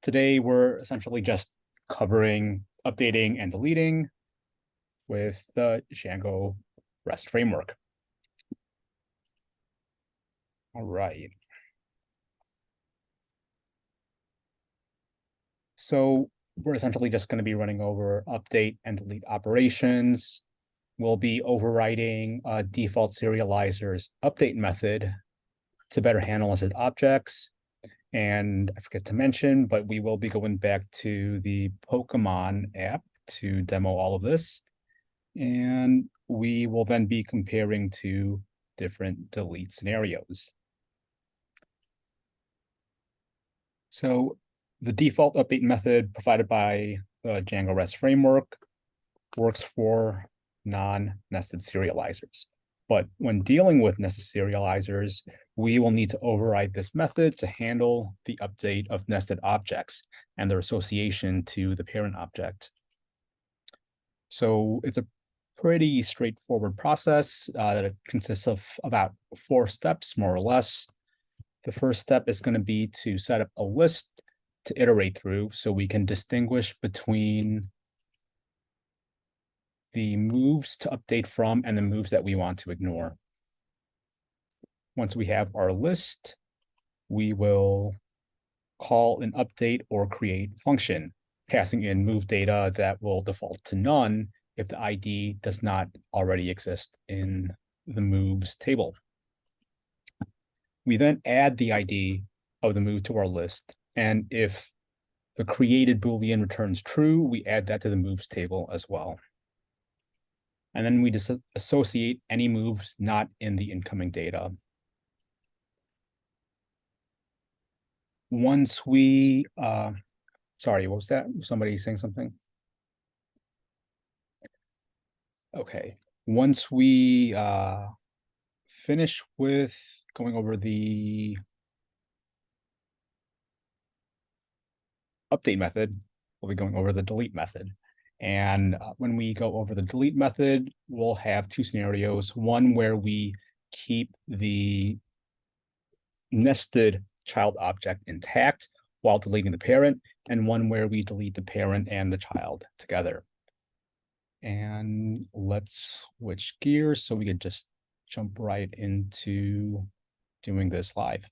Today, we're essentially just covering updating and deleting with the Django REST framework. All right. So we're essentially just going to be running over update and delete operations. We'll be overriding a default serializers update method to better handle listed objects. And I forget to mention, but we will be going back to the Pokemon app to demo all of this. And we will then be comparing to different delete scenarios. So the default update method provided by the Django REST framework works for non-nested serializers. But when dealing with nested serializers, we will need to override this method to handle the update of nested objects and their association to the parent object. So it's a pretty straightforward process that consists of about 4 steps, more or less. The first step is going to be to set up a list to iterate through so we can distinguish between the moves to update from and the moves that we want to ignore. Once we have our list, we will call an update or create function, passing in move data that will default to none if the ID does not already exist in the moves table. We then add the ID of the move to our list, and if the created Boolean returns true, we add that to the moves table as well. And then we just associate any moves not in the incoming data. Once we, sorry, what was that? Somebody saying something? Okay. Once we finish with going over the update method, we'll be going over the delete method. And when we go over the delete method, we'll have 2 scenarios. One where we keep the nested child object intact while deleting the parent, and one where we delete the parent and the child together. And let's switch gears so we can just jump right into doing this live.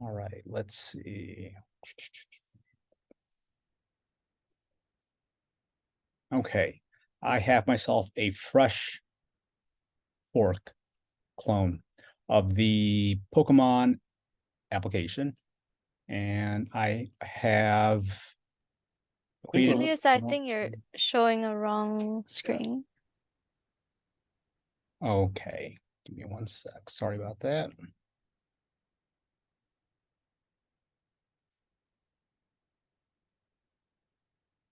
All right, let's see. Okay, I have myself a fresh fork clone of the Pokemon application, and I have Julius, I think you're showing a wrong screen. Okay, give me 1 sec. Sorry about that.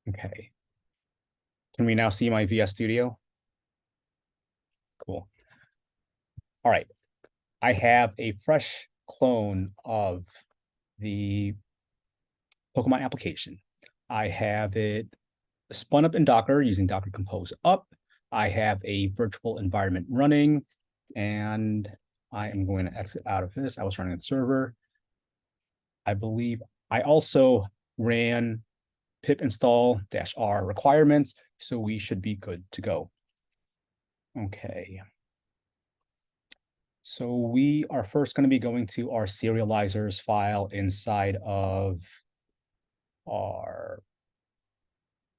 Okay. Can we now see my VS Studio? Cool. All right. I have a fresh clone of the Pokemon application. I have it spun up in Docker using Docker Compose up. I have a virtual environment running, and I am going to exit out of this. I was running the server. I believe I also ran pip install -r requirements, so we should be good to go. Okay. So we are first going to be going to our serializers file inside of our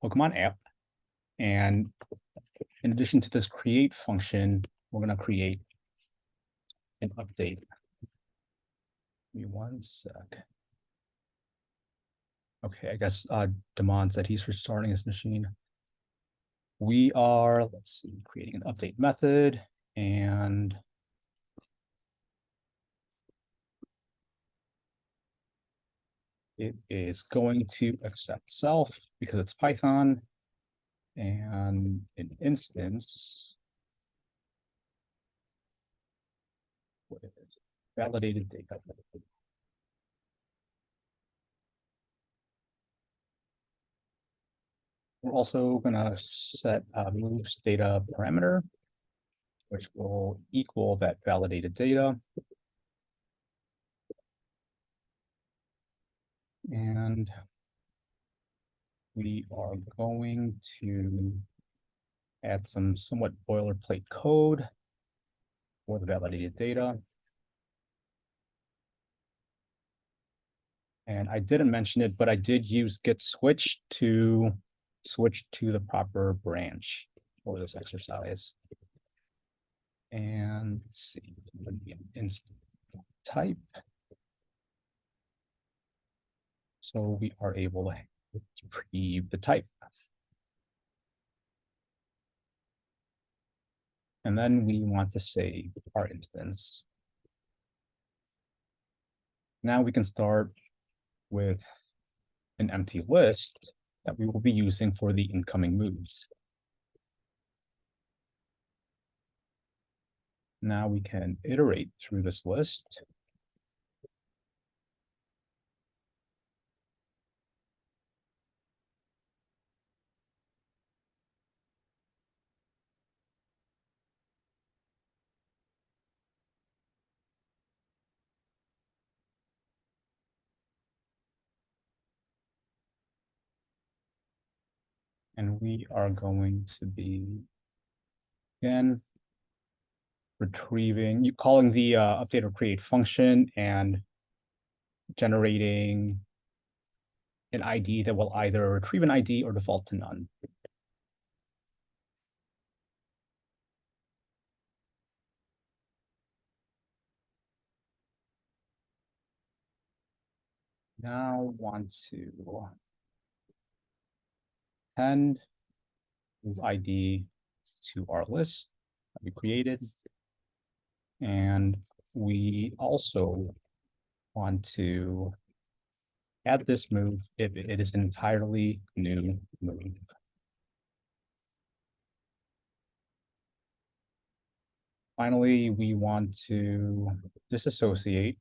Pokemon app. And in addition to this create function, we're going to create an update. Give me 1 sec. Okay, I guess Damon said he's restarting his machine. We are, let's see, creating an update method, and it is going to accept self because it's Python, and an instance with validated data. We're also going to set a moves data parameter. which will equal that validated data. And we are going to add some somewhat boilerplate code for the validated data. And I didn't mention it, but I did use git switch to switch to the proper branch for this exercise. And let's see, inst type. So we are able to retrieve the type. And then we want to save our instance. Now we can start with an empty list that we will be using for the incoming moves. Now we can iterate through this list. And we are going to be, again, retrieving, calling the update or create function and generating an ID that will either retrieve an ID or default to none. Now want to append move ID to our list that we created. And we also want to add this move if it is an entirely new move. Finally, we want to disassociate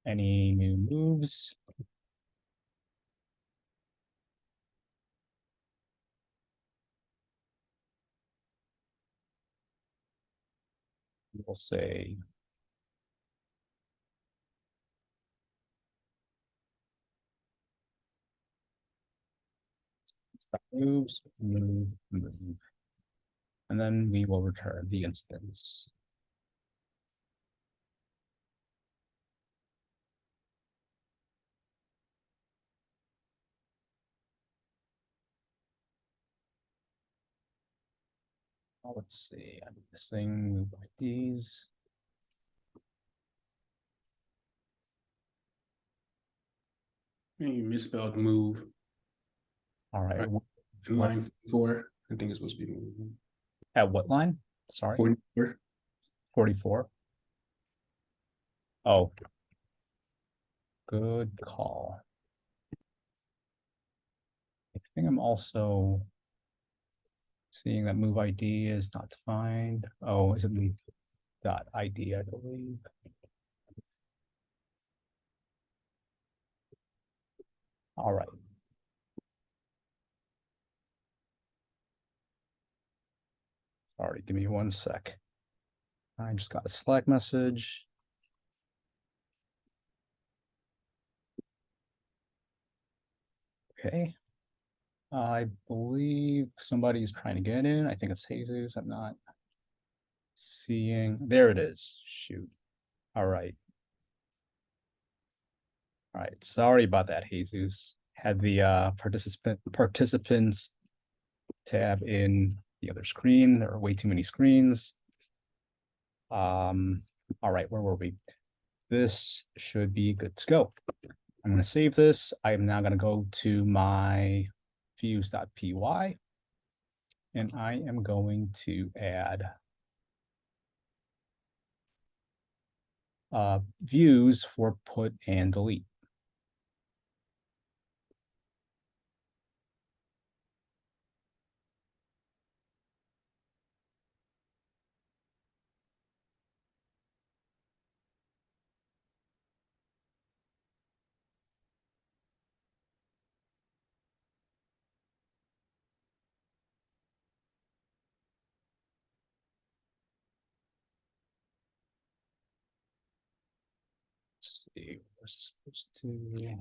any new moves. We'll say stop moves, move, move. And then we will return the instance. Let's see, I'm missing move IDs. You misspelled move. All right. In line 4, I think it's supposed to be move. At what line? Sorry. 44. 44. Oh. Good call. I think I'm also seeing that move ID is not defined. Oh, is it move dot ID, I believe. All right. Sorry, give me 1 sec. I just got a Slack message. Okay. I believe somebody's trying to get in. I think it's Jesus. I'm not seeing. There it is. Shoot. All right. All right. Sorry about that, Jesus. Had the participants tab in the other screen. There are way too many screens. All right, where were we? This should be good to go. I'm going to save this. I am now going to go to my views.py and I am going to add views for put and delete. see. We're supposed to.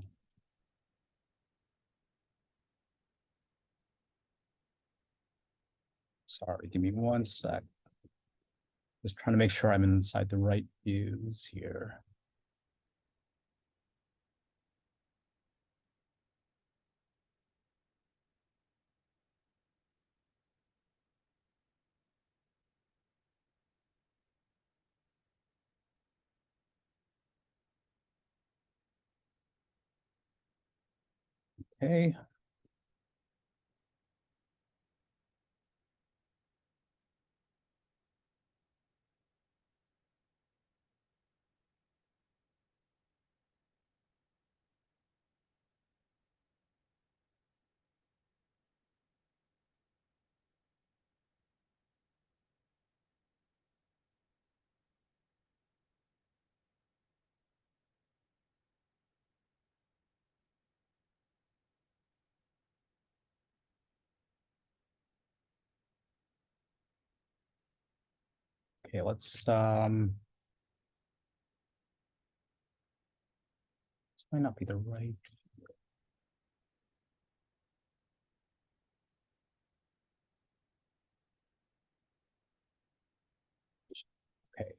Sorry, give me 1 sec. Just trying to make sure I'm inside the right views here. Okay. Okay, let's this might not be the right. Okay.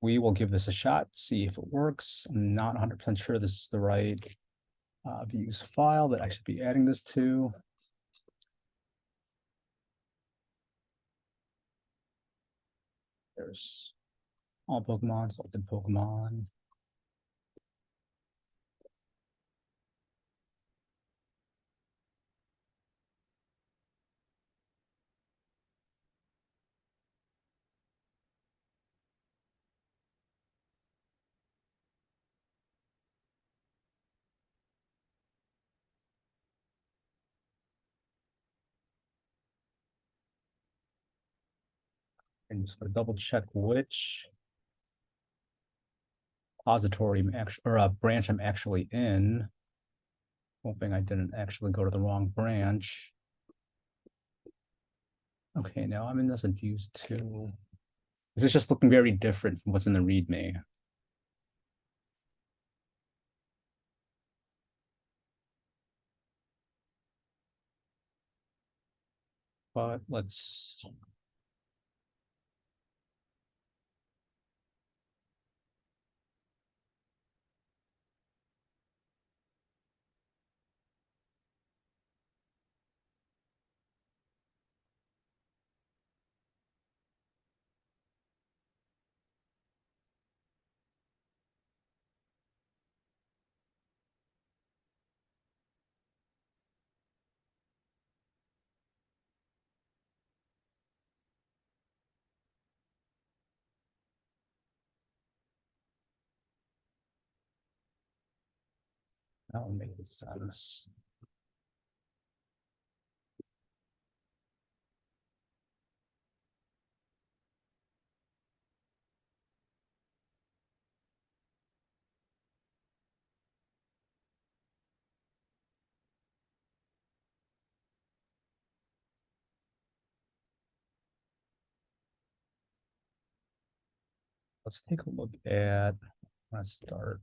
We will give this a shot, see if it works. I'm not 100% sure this is the right views file that I should be adding this to. There's all Pokemon, selected Pokemon. And just gonna double check which repository or branch I'm actually in. Hoping I didn't actually go to the wrong branch. Okay, now I'm in this in views 2. This is just looking very different from what's in the readme. But let's that will make sense. Let's take a look at, let's start.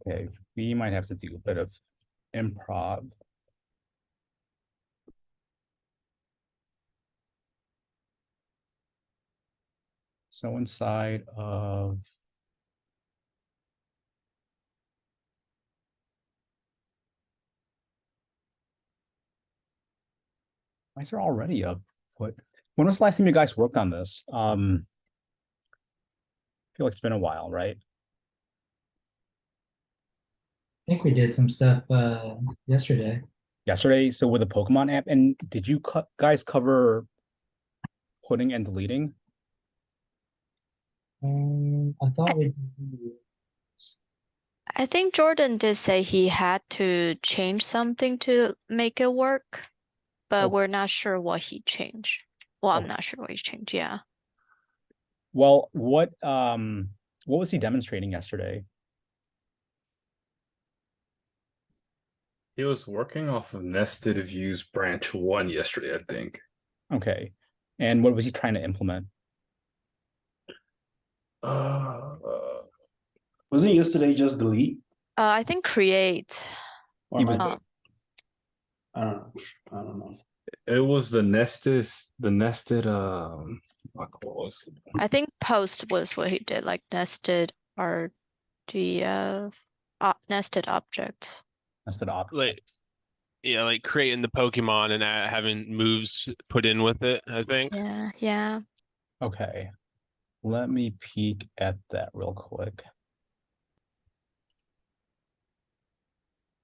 Okay, we might have to do a bit of improv. So inside of why is there already a put? When was the last time you guys worked on this? I feel like it's been a while, right? I think we did some stuff yesterday. Yesterday, so with the Pokemon app, and did you guys cover putting and deleting? I thought we. I think Jordan did say he had to change something to make it work, but Okay. we're not sure what he changed. Well, I'm Okay. not sure what he changed. Yeah. Well, what was he demonstrating yesterday? He was working off of nested views branch 1 yesterday, I think. Okay. And what was he trying to implement? Wasn't yesterday just delete? I think create. Or He am was- I- I don't know. It was the nested what was it? I think post was what he did, like nested RDF, nested objects. Instead of Like, yeah, like creating the Pokemon and having moves put in with it, I think. Yeah, yeah. Okay. Let me peek at that real quick.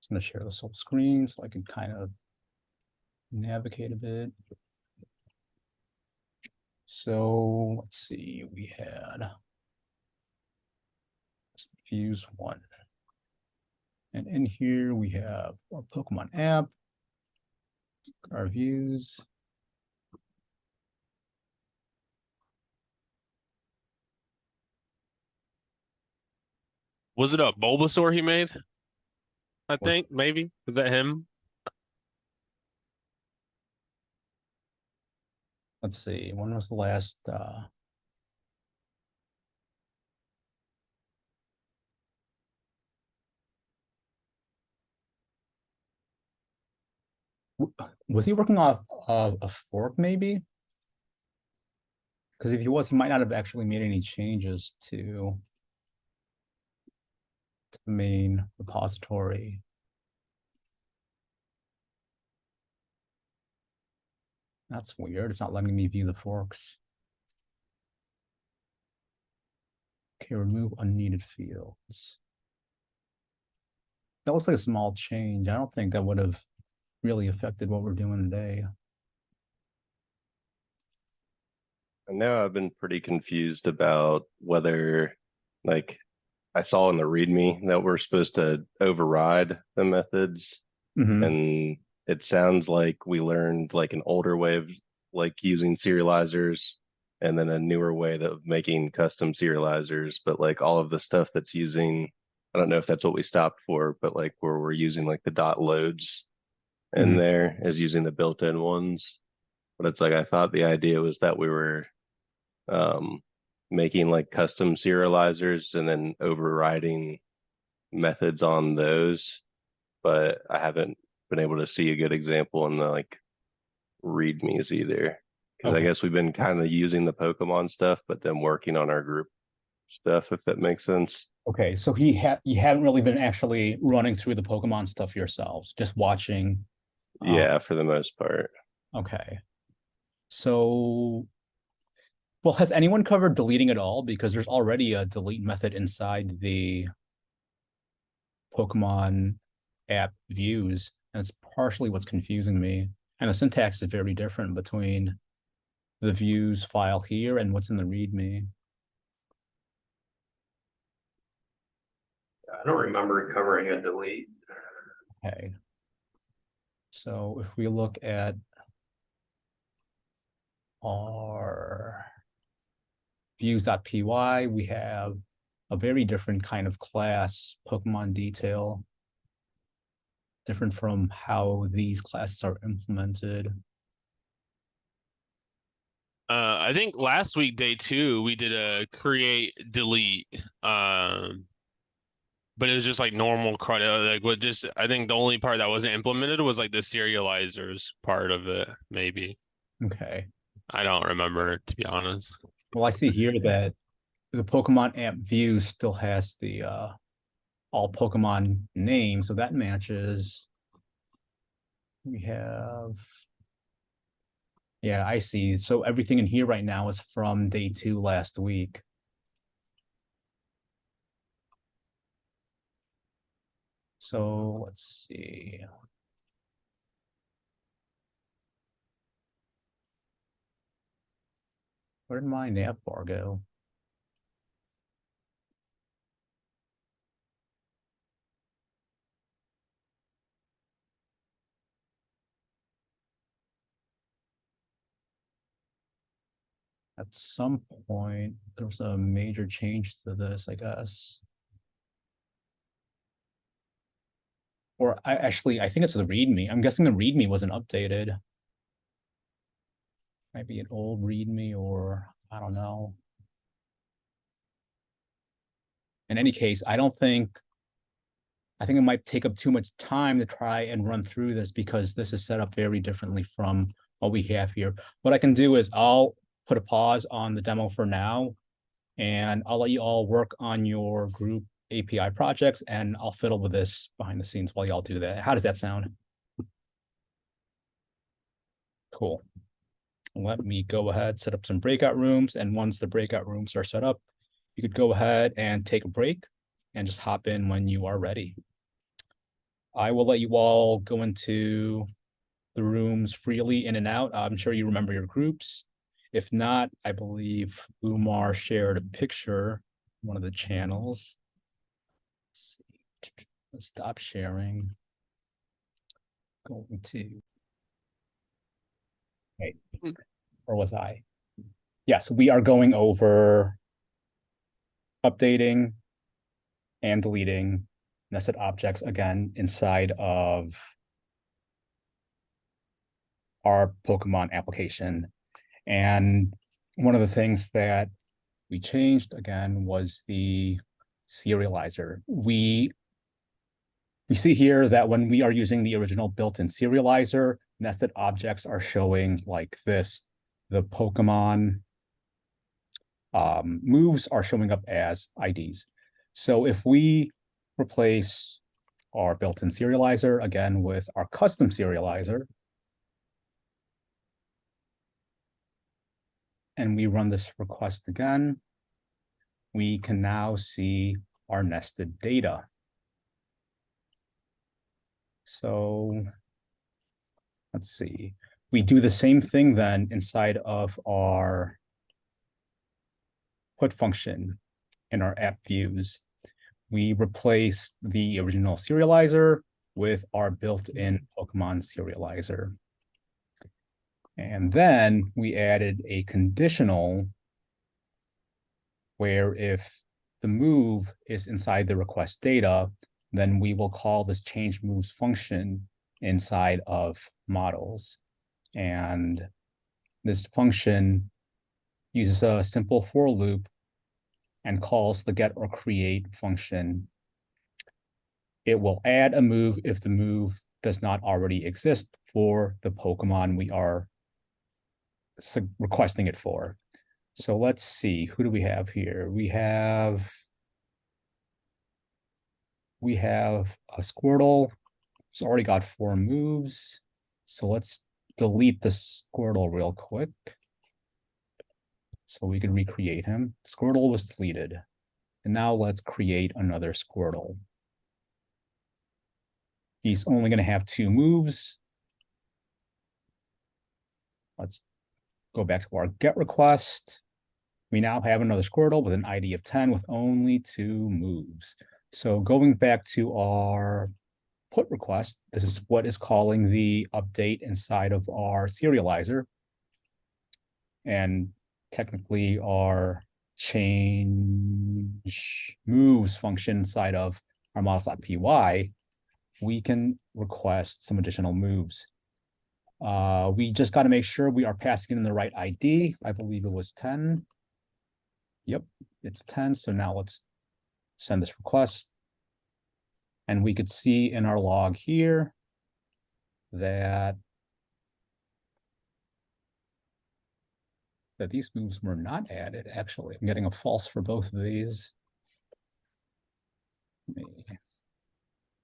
Just gonna share this whole screen so I can kind of navigate a bit. So let's see, we had the views 1. And in here we have our Pokemon app, our views. Was it a Bulbasaur he made? I What? think, maybe. Is that him? Let's see, when was the last was he working off of a fork maybe? Because if he was, he might not have actually made any changes to the main repository. That's weird. It's not letting me view the forks. Okay, remove unneeded fields. That looks like a small change. I don't think that would have really affected what we're doing today. I know I've been pretty confused about whether, like, I saw in the README that we're supposed to override the methods, Mhm. and it sounds like we learned like an older way of like using serializers and then a newer way of making custom serializers, but like all of the stuff that's using, I don't know if that's what we stopped for, but like where we're using like the dot loads in Mhm. there is using the built-in ones. But it's like I thought the idea was that we were making like custom serializers and then overriding methods on those, but I haven't been able to see a good example in the like readmes either. Because I Okay. guess we've been kind of using the Pokemon stuff, but then working on our group stuff, if that makes sense. Okay, so you haven't really been actually running through the Pokemon stuff yourselves, just watching. Yeah, for the most part. Okay. So, well, has anyone covered deleting at all? Because there's already a delete method inside the Pokemon app views, and it's partially what's confusing me. And the syntax is very different between the views file here and what's in the README. I don't remember covering a delete. Okay. So if we look at our views.py, we have a very different kind of class, Pokemon detail, different from how these classes are implemented. I think last week, day 2, we did a create delete. But it was just like normal CRUD. Like what just I think the only part that wasn't implemented was like the serializers part of it, maybe. Okay. I don't remember, to be honest. Well, I see here that the Pokemon app view still has the all Pokemon name, so that matches. We have, yeah, I see. So everything in here right now is from day 2 last week. So let's see. Where did my nav bar go? At some point, there was a major change to this, I guess. Or I think it's the README. I'm guessing the README wasn't updated. Might be an old README, or I don't know. In any case, I think it might take up too much time to try and run through this because this is set up very differently from what we have here. What I can do is I'll put a pause on the demo for now, and I'll let you all work on your group API projects, and I'll fiddle with this behind the scenes while y'all do that. How does that sound? Cool. Let me go ahead, set up some breakout rooms, and once the breakout rooms are set up, you could go ahead and take a break and just hop in when you are ready. I will let you all go into the rooms freely in and out. I'm sure you remember your groups. If not, I believe Umar shared a picture on one of the channels. Let's see. Let's stop sharing. Going to. Wait, or was I? Yes, we are going over updating and deleting nested objects again inside of our Pokemon application. And one of the things that we changed again was the serializer. We see here that when we are using the original built-in serializer, nested objects are showing like this. The Pokemon moves are showing up as IDs. So if we replace our built-in serializer again with our custom serializer, and we run this request again, we can now see our nested data. So let's see. We do the same thing then inside of our put function in our app views. We replace the original serializer with our built-in Pokemon serializer. And then we added a conditional where if the move is inside the request data, then we will call this change moves function inside of models. And this function uses a simple for loop and calls the get or create function. It will add a move if the move does not already exist for the Pokemon we are requesting it for. So let's see, who do we have here? We have a Squirtle. It's already got 4 moves. So let's delete the Squirtle real quick so we can recreate him. Squirtle was deleted. And now let's create another Squirtle. He's only going to have 2 moves. Let's go back to our get request. We now have another Squirtle with an ID of 10 with only 2 moves. So going back to our put request, this is what is calling the update inside of our serializer. And technically our change moves function inside of our models.py, we can request some additional moves. We just got to make sure we are passing in the right ID. I believe it was 10. Yep, it's 10. So now let's send this request. And we could see in our log here that these moves were not added. Actually, I'm getting a false for both of these.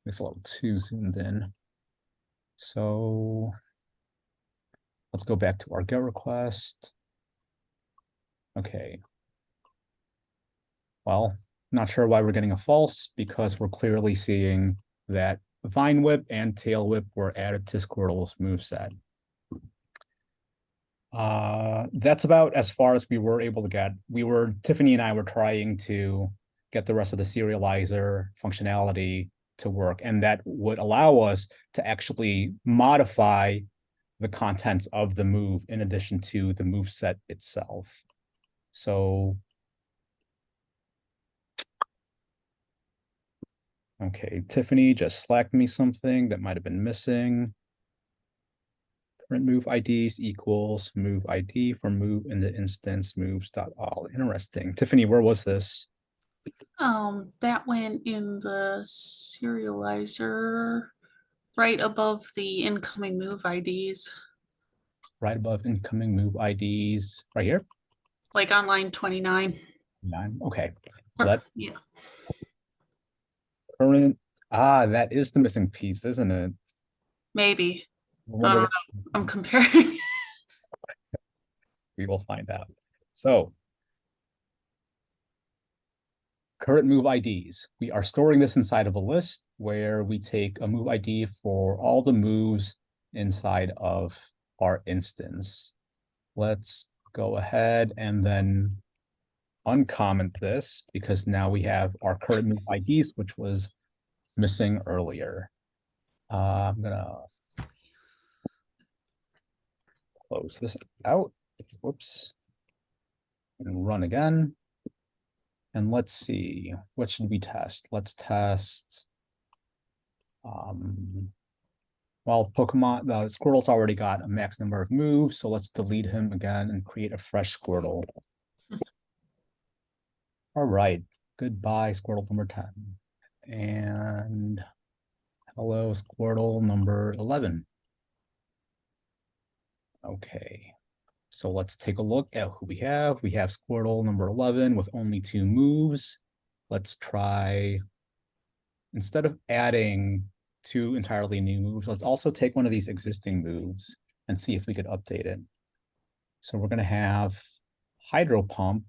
It's a little too zoomed in. So let's go back to our get request. Okay. Well, not sure why we're getting a false, because we're clearly seeing that Vine Whip and Tail Whip were added to Squirtle's moveset. That's about as far as we were able to get. Tiffany and I were trying to get the rest of the serializer functionality to work, and that would allow us to actually modify the contents of the move in addition to the move set itself. So, okay, Tiffany just slacked me something that might have been missing. Current move IDs equals move ID for move in the instance moves.all. Interesting. Tiffany, where was this? That went in the serializer right above the incoming move IDs, Right above incoming move IDs, right here? like on line 29. Okay. Or- That yeah, current, that is the missing piece, isn't it? maybe. I wonder what- I'm comparing. we will find out. So, current move IDs. We are storing this inside of a list where we take a move ID for all the moves inside of our instance. Let's go ahead and then uncomment this because now we have our current move IDs, which was missing earlier. I'm gonna close this out. Whoops. And run again. And let's see, what should we test? Let's test. Well, Pokemon, the Squirtle's already got a max number of moves, so let's delete him again and create a fresh Squirtle. All right, goodbye, Squirtle number 10. And hello, Squirtle number 11. Okay, so let's take a look at who we have. We have Squirtle number 11 with only 2 moves. Let's try, instead of adding 2 entirely new moves, let's also take one of these existing moves and see if we could update it. So we're going to have Hydro Pump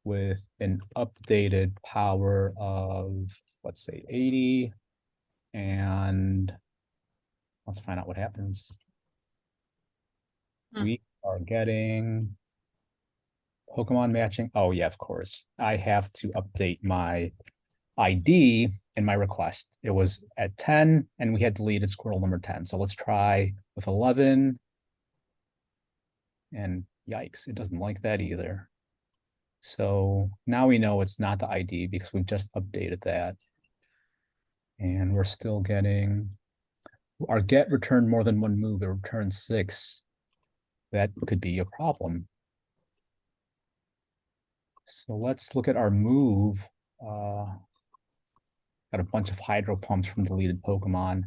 with an updated power of, let's say, 80. And let's find out what happens. We are getting Pokemon matching. Oh, yeah, of course. I have to update my ID in my request. It was at 10 and we had deleted Squirrel number 10. So let's try with 11. And yikes, it doesn't like that either. So now we know it's not the ID because we've just updated that. And we're still getting our get returned more than 1 move. It returns 6. That could be a problem. So let's look at our move. Got a bunch of Hydro Pumps from deleted Pokemon.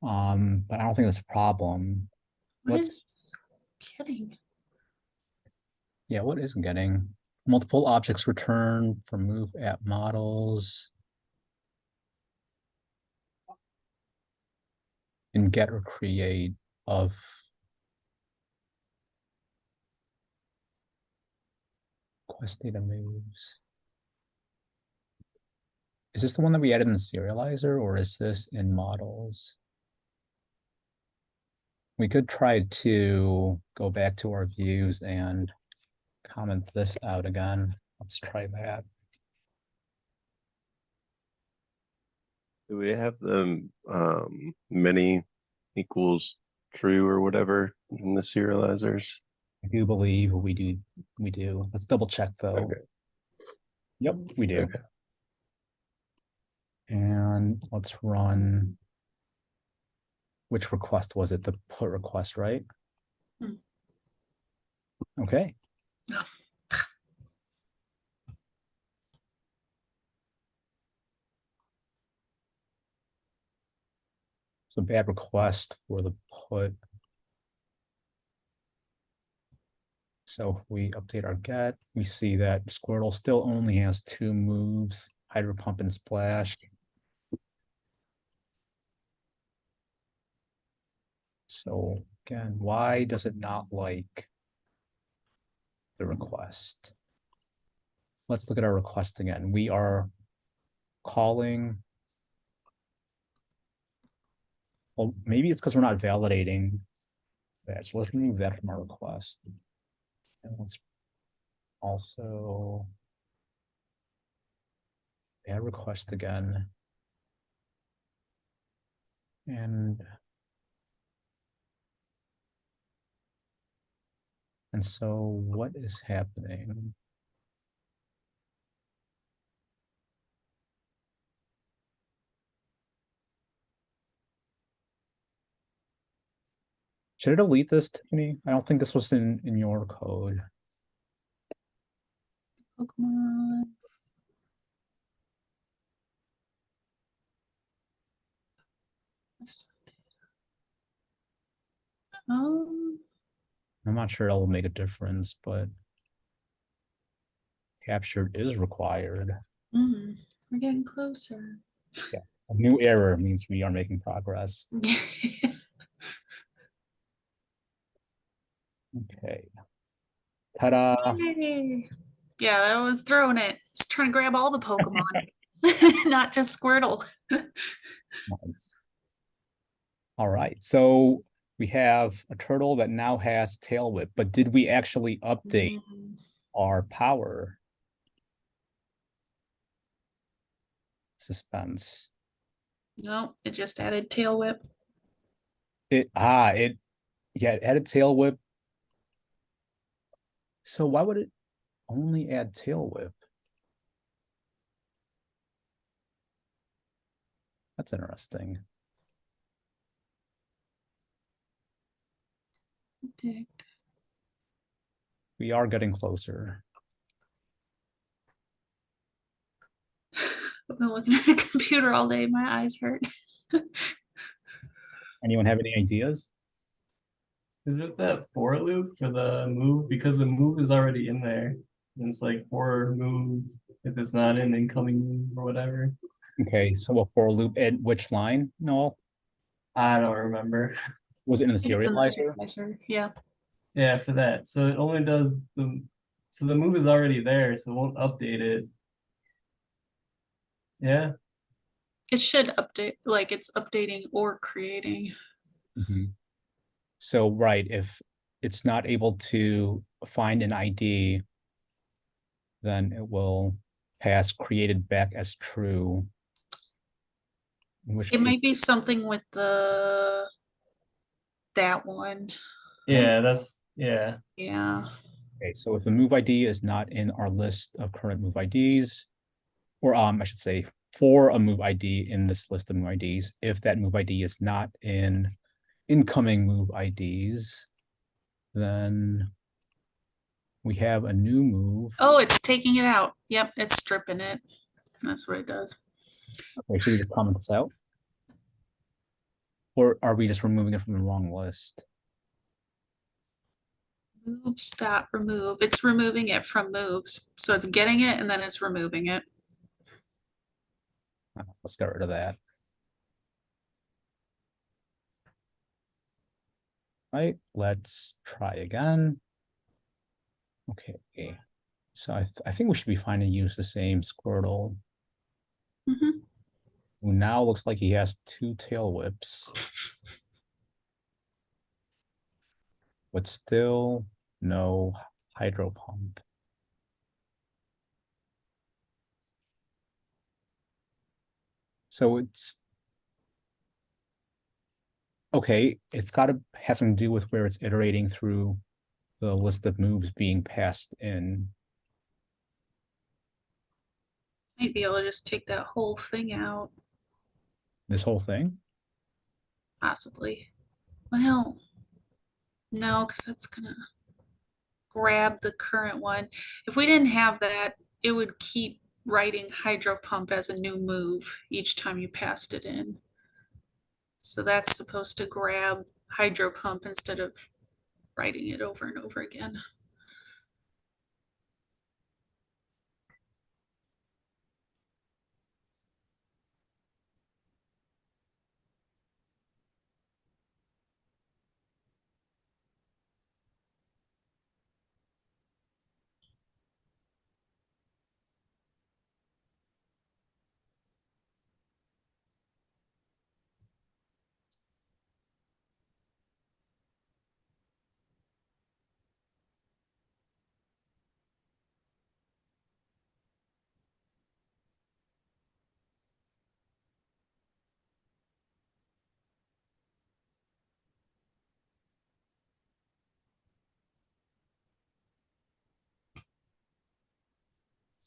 But I don't think that's a problem. What is getting? Yeah, what is getting? Multiple objects return from move app models. In get or create of quest data moves. Is this the one that we added in the serializer, or is this in models? We could try to go back to our views and comment this out again. Let's try that. Do we have the many equals true or whatever in the serializers? I do believe we do. Let's double check though. Okay. Yep, we do. Okay. And let's run. Which request was it? The put request, right? Okay. It's a bad request for the put. So if we update our get, we see that Squirtle still only has 2 moves, Hydro Pump and Splash. So again, why does it not like the request? Let's look at our request again. We are calling. Well, maybe it's because we're not validating Yeah, so let's remove that from our request. And let's also add request again. And so what is happening? Should I delete this, Tiffany? I don't think this was in your code. Pokemon. Um, I'm not sure it'll make a difference, but captured is required. we're getting closer. A new error means we are making progress. Okay. Ta-da! Yay. Yeah, that was throwing it. Just trying to grab all the Pokemon, not just Squirtle. Nice. All right, so we have a turtle that now has tail whip, but did we actually update our power? Suspense. No, it just added tail whip. It added tail whip. So why would it only add tail whip? That's interesting. Okay. We are getting closer. I've been looking at a computer all day. My eyes hurt. Anyone have any ideas? Is it that for loop for the move? Because the move is already in there. And it's like for move if it's not an incoming move or whatever. Okay, so a for loop at which line, Noel? I don't remember. Was it in the It's in the serializer? serializer. Yeah. Yeah, for that. So it only does so the move is already there, so it won't update it. Yeah. It should update, like it's updating or creating. Mhm. So, right, if it's not able to find an ID, then it will pass created back as true. In which It case, might be something with that one. Yeah, yeah. Yeah. okay, so if the move ID is not in our list of current move IDs, or I should say for a move ID in this list of move IDs, if that move ID is not in incoming move IDs, then we have a new move. Oh, it's taking it out. Yep, it's stripping it. That's what it does. Okay, should we just comment this out? Or are we just removing it from the wrong list? Move, stop, remove. It's removing it from moves. So it's getting it and then it's removing it. Let's get rid of that. Right, let's try again. Okay, so I think we should be fine to use the same Squirtle, Mhm. who now looks like he has 2 tail whips, but still no hydro pump. So it's okay, it's got to have something to do with where it's iterating through the list of moves being passed in. Might be able to just take that whole thing out, This whole thing. possibly. Well, no, because that's gonna grab the current one. If we didn't have that, it would keep writing hydro pump as a new move each time you passed it in. So that's supposed to grab hydro pump instead of writing it over and over again.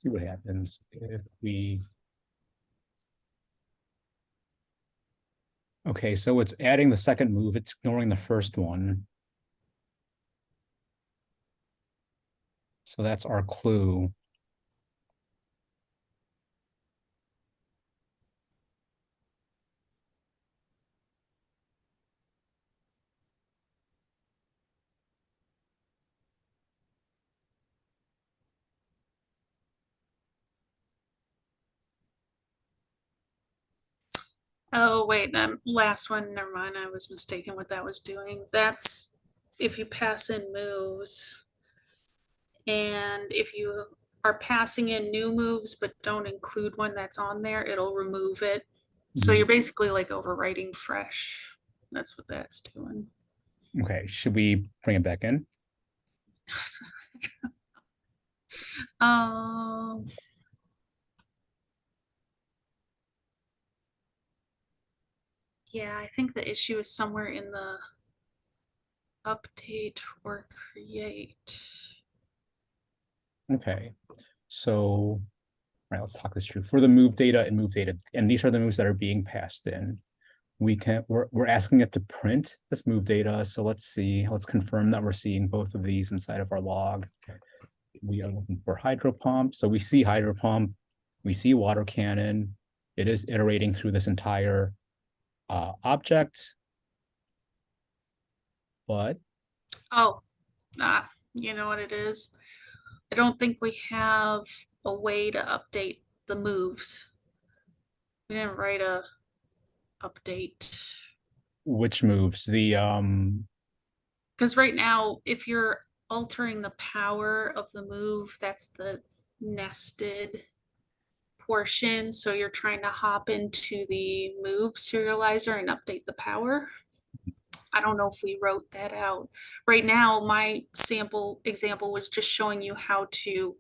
see what happens if we. Okay, so it's adding the second move, it's ignoring the first one. So that's our clue. Oh, wait, that last one, never mind, I was mistaken what that was doing. That's if you pass in moves. And if you are passing in new moves but don't include one that's on there, it'll remove it. So Mhm. you're basically like overwriting fresh. That's what that's doing. Okay, should we bring it back in? Um, yeah, I think the issue is somewhere in the update or create. Okay, so, all right, let's talk this through. For the move data and move data, and these are the moves that are being passed in. We're asking it to print this move data. So let's see, let's confirm that we're seeing both of these inside of our log. We are looking for hydro pump. So we see hydro pump, we see water cannon. It is iterating through this entire object. But Oh, you know what it is? I don't think we have a way to update the moves. We didn't write a update. which moves? The Because right now, if you're altering the power of the move, that's the nested portion. So you're trying to hop into the move serializer and update the power. I don't know if we wrote that out. Right now, my sample example was just showing you how to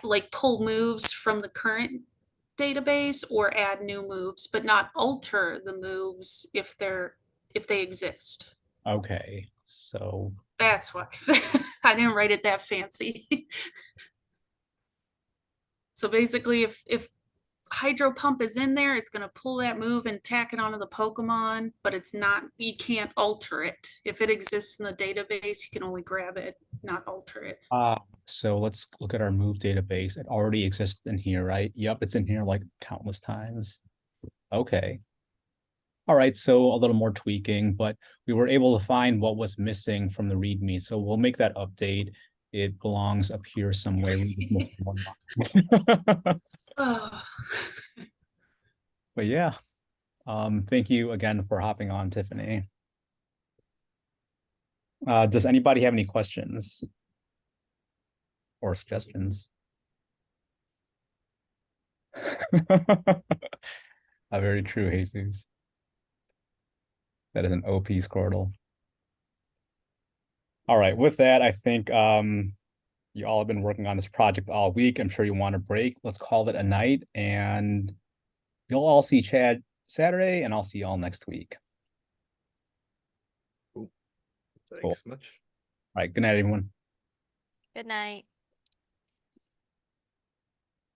like pull moves from the current database or add new moves, but not alter the moves if they exist. okay, so That's why I didn't write it that fancy. So basically, if hydro pump is in there, it's gonna pull that move and tack it onto the Pokemon, but it's not, you can't alter it. If it exists in the database, you can only grab it, not alter it. so let's look at our move database. It already exists in here, right? Yep, it's in here like countless times. Okay. All right, so a little more tweaking, but we were able to find what was missing from the README. So we'll make that update. It belongs up here somewhere. We just missed one line. Oh, But yeah, thank you again for hopping on, Tiffany. Does anybody have any questions or suggestions? Very true, Jesus. That is an OP Squirtle. All right, with that, I think you all have been working on this project all week. I'm sure you want a break. Let's call it a night, and you'll all see Chad Saturday, and I'll see you all next week. Thanks Cool. much. All right, good night, everyone. Good night.